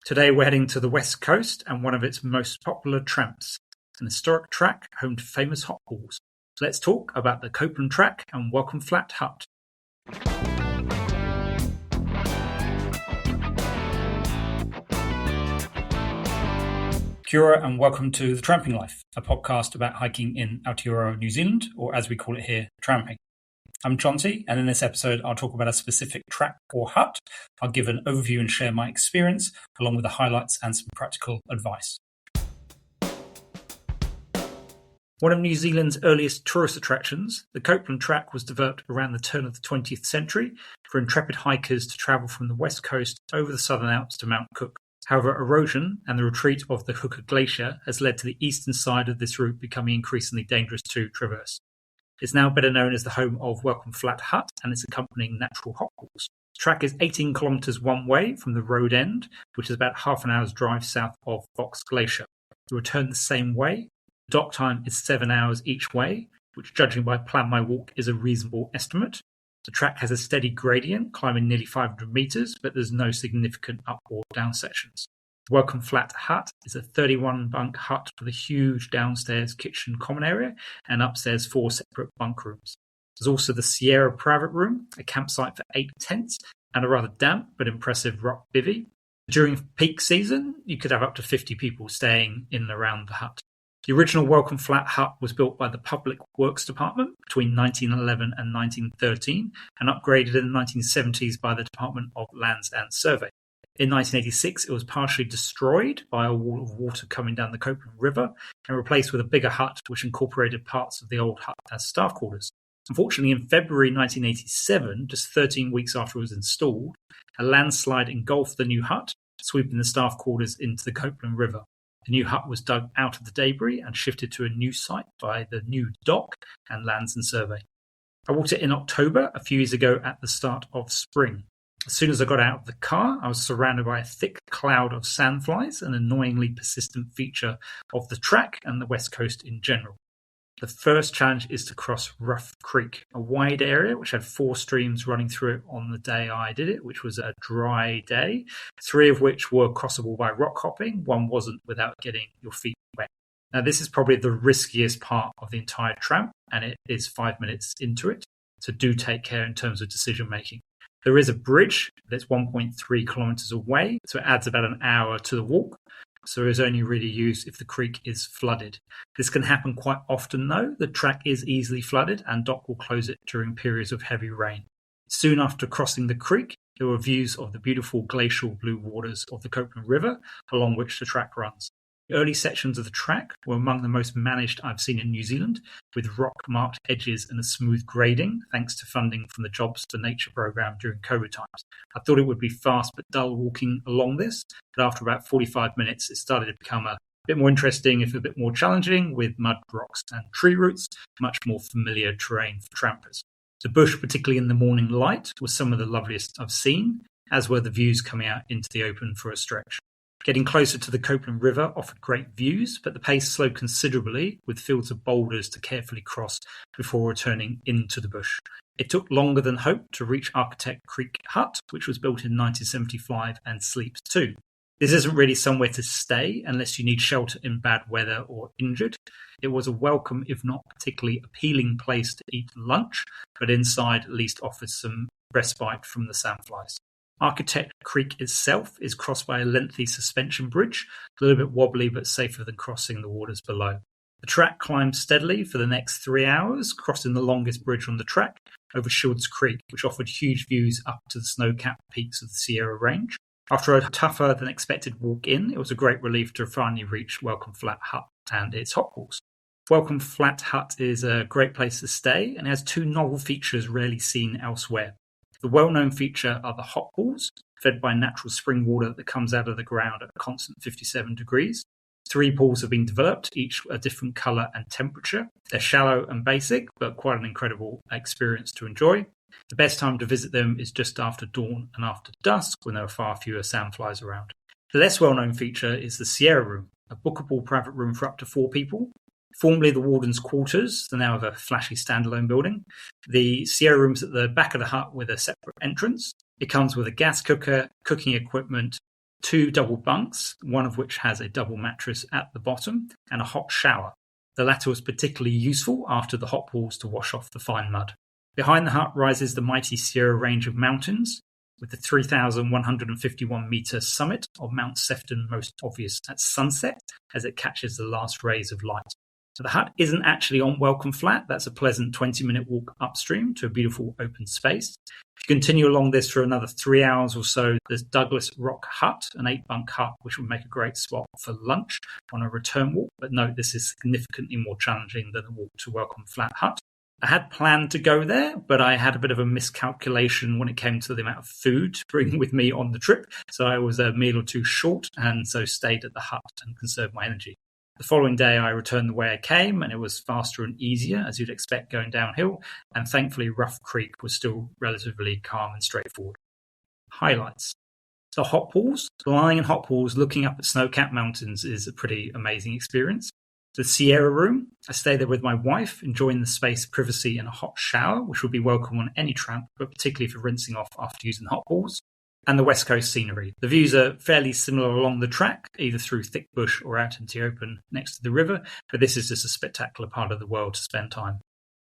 Today we're heading to the west coast and one of its most popular tramps, an historic track home to famous hot pools. So let's talk about the Copland Track and Welcome Flat Hut. Kia ora and welcome to The Tramping Life, a podcast about hiking in Aotearoa, New Zealand, or as we call it here, tramping. I'm Chauncey, and in this episode I'll talk about a specific track or hut. I'll give an overview and share my experience, along with the highlights and some practical advice. One of New Zealand's earliest tourist attractions, the Copland Track was developed around the turn of the 20th century for intrepid hikers to travel from the west coast over the Southern Alps to Mount Cook. However, erosion and the retreat of the Hooker Glacier has led to the eastern side of this route becoming increasingly dangerous to traverse. It's now better known as the home of Welcome Flat Hut and its accompanying natural hot pools. The track is 18 kilometres one way from the road end, which is about half an hour's drive south of Fox Glacier. To return the same way, the dock time is 7 hours each way, which judging by Plan My Walk is a reasonable estimate. The track has a steady gradient, climbing nearly 500 metres, but there's no significant up or down sections. The Welcome Flat Hut is a 31-bunk hut with a huge downstairs kitchen common area and upstairs 4 separate bunk rooms. There's also the Sierra Private Room, a campsite for 8 tents, and a rather damp but impressive rock bivvy. During peak season, you could have up to 50 people staying in and around the hut. The original Welcome Flat Hut was built by the Public Works Department between 1911 and 1913 and upgraded in the 1970s by the Department of Lands and Survey. In 1986, it was partially destroyed by a wall of water coming down the Copland River and replaced with a bigger hut which incorporated parts of the old hut as staff quarters. Unfortunately, in February 1987, just 13 weeks after it was installed, a landslide engulfed the new hut, sweeping the staff quarters into the Copland River. The new hut was dug out of the debris and shifted to a new site by the new dock and Lands and Survey. I walked it in October, a few years ago at the start of spring. As soon as I got out of the car, I was surrounded by a thick cloud of sandflies, an annoyingly persistent feature of the track and the west coast in general. The first challenge is to cross Rough Creek, a wide area which had 4 streams running through it on the day I did it, which was a dry day, 3 of which were crossable by rock hopping, 1 wasn't without getting your feet wet. Now this is probably the riskiest part of the entire tramp, and it is 5 minutes into it, so do take care in terms of decision making. There is a bridge that's 1.3 kilometres away, so it adds about an hour to the walk. So it is only really used if the creek is flooded. This can happen quite often though. The track is easily flooded and dock will close it during periods of heavy rain. Soon after crossing the creek, there were views of the beautiful glacial blue waters of the Copland River, along which the track runs. The early sections of the track were among the most managed I've seen in New Zealand, with rock-marked edges and a smooth grading, thanks to funding from the Jobs for Nature programme during COVID times. I thought it would be fast but dull walking along this, but after about 45 minutes it started to become a bit more interesting, if a bit more challenging, with mud, rocks and tree roots, much more familiar terrain for trampers. The bush, particularly in the morning light, was some of the loveliest I've seen, as were the views coming out into the open for a stretch. Getting closer to the Copland River offered great views, but the pace slowed considerably, with fields of boulders to carefully cross before returning into the bush. It took longer than hoped to reach Architect Creek Hut, which was built in 1975 and sleeps 2. This isn't really somewhere to stay unless you need shelter in bad weather or injured. It was a welcome, if not particularly appealing place to eat lunch, but inside at least offers some respite from the sandflies. Architect Creek itself is crossed by a lengthy suspension bridge, a little bit wobbly but safer than crossing the waters below. The track climbed steadily for the next 3 hours, crossing the longest bridge on the track over Shields Creek, which offered huge views up to the snow-capped peaks of the Sierra Range. After a tougher than expected walk in, it was a great relief to finally reach Welcome Flat Hut and its hot pools. Welcome Flat Hut is a great place to stay and has 2 novel features rarely seen elsewhere. The well-known feature are the hot pools, fed by natural spring water that comes out of the ground at a constant 57 degrees. 3 pools have been developed, each a different colour and temperature. They're shallow and basic, but quite an incredible experience to enjoy. The best time to visit them is just after dawn and after dusk, when there are far fewer sandflies around. The less well-known feature is the Sierra Room, a bookable private room for up to 4 people. Formerly the warden's quarters, they now have a flashy standalone building. The Sierra Room's at the back of the hut with a separate entrance. It comes with a gas cooker, cooking equipment, 2 double bunks, one of which has a double mattress at the bottom, and a hot shower. The latter was particularly useful after the hot walls to wash off the fine mud. Behind the hut rises the mighty Sierra range of mountains, with the 3,151-metre summit of Mount Sefton most obvious at sunset as it catches the last rays of light. So the hut isn't actually on Welcome Flat. That's a pleasant 20-minute walk upstream to a beautiful open space. If you continue along this for another 3 hours or so, there's Douglas Rock Hut, an 8-bunk hut, which would make a great spot for lunch on a return walk. But note, this is significantly more challenging than the walk to Welcome Flat Hut. I had planned to go there, but I had a bit of a miscalculation when it came to the amount of food to bring with me on the trip. So I was a meal or two short and so stayed at the hut and conserved my energy. The following day, I returned the way I came, and it was faster and easier, as you'd expect going downhill, and thankfully Rough Creek was still relatively calm and straightforward. Highlights. The hot pools. Lying in hot pools looking up at snow-capped mountains is a pretty amazing experience. The Sierra Room. I stayed there with my wife, enjoying the space, privacy, and a hot shower, which would be welcome on any tramp, but particularly for rinsing off after using the hot pools. And the West Coast scenery. The views are fairly similar along the track, either through thick bush or out into the open next to the river, but this is just a spectacular part of the world to spend time.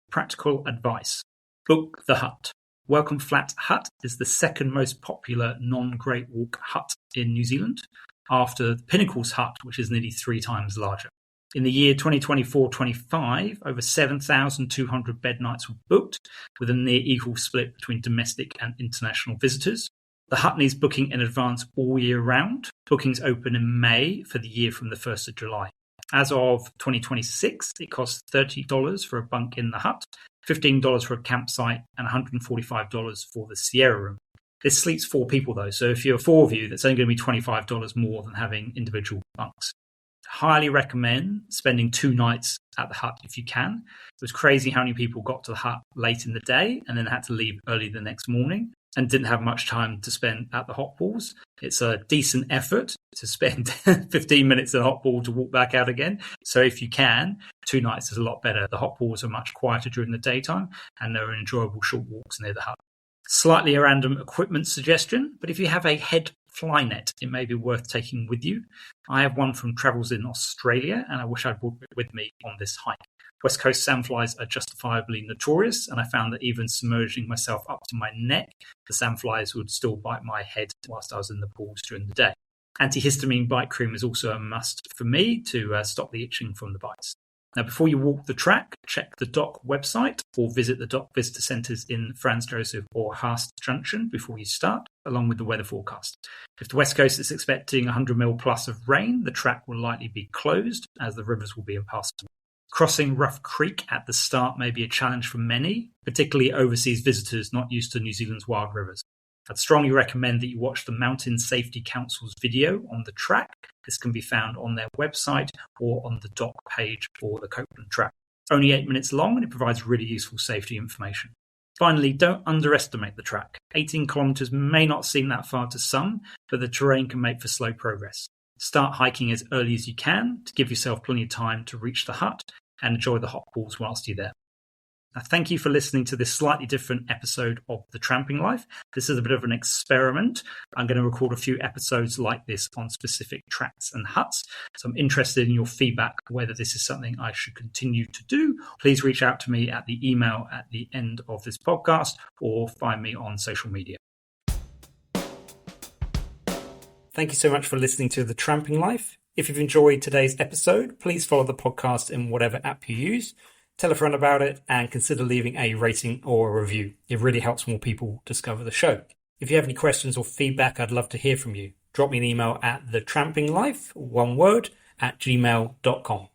Practical advice. Book the hut. Welcome Flat Hut is the second most popular non-Great Walk hut in New Zealand, after the Pinnacles Hut, which is nearly 3 times larger. In the year 2024-25, over 7,200 bed nights were booked, with a near equal split between domestic and international visitors. The hut needs booking in advance all year round. Bookings open in May for the year from the 1st of July. As of 2026, it costs $30 for a bunk in the hut, $15 for a campsite, and $145 for the Sierra Room. This sleeps 4 people though, so if you're 4 of you, that's only going to be $25 more than having individual bunks. Highly recommend spending 2 nights at the hut if you can. It was crazy how many people got to the hut late in the day and then had to leave early the next morning and didn't have much time to spend at the hot pools. It's a decent effort to spend 15 minutes at a hot pool to walk back out again. So if you can, 2 nights is a lot better. The hot pools are much quieter during the daytime and there are enjoyable short walks near the hut. Slightly a random equipment suggestion, but if you have a head fly net, it may be worth taking with you. I have one from travels in Australia and I wish I'd brought it with me on this hike. West Coast sandflies are justifiably notorious, and I found that even submerging myself up to my neck, the sandflies would still bite my head whilst I was in the pools during the day. Antihistamine bite cream is also a must for me to stop the itching from the bites. Now, before you walk the track, check the DOC website or visit the DOC visitor centres in Franz Josef or Haast Junction before you start, along with the weather forecast. If the West Coast is expecting 100mm plus of rain, the track will likely be closed as the rivers will be impassable. Crossing Rough Creek at the start may be a challenge for many, particularly overseas visitors not used to New Zealand's wild rivers. I'd strongly recommend that you watch the Mountain Safety Council's video on the track. This can be found on their website or on the DOC page for the Copland Track. It's only 8 minutes long and it provides really useful safety information. Finally, don't underestimate the track. 18 kilometres may not seem that far to some, but the terrain can make for slow progress. Start hiking as early as you can to give yourself plenty of time to reach the hut and enjoy the hot pools whilst you're there. Now, thank you for listening to this slightly different episode of The Tramping Life. This is a bit of an experiment. I'm going to record a few episodes like this on specific tracks and huts. So I'm interested in your feedback, whether this is something I should continue to do. Please reach out to me at the email at the end of this podcast or find me on social media. Thank you so much for listening to The Tramping Life. If you've enjoyed today's episode, please follow the podcast in whatever app you use. Tell a friend about it and consider leaving a rating or a review. It really helps more people discover the show. If you have any questions or feedback, I'd love to hear from you. Drop me an email at thetrampinglife, one word, @gmail.com.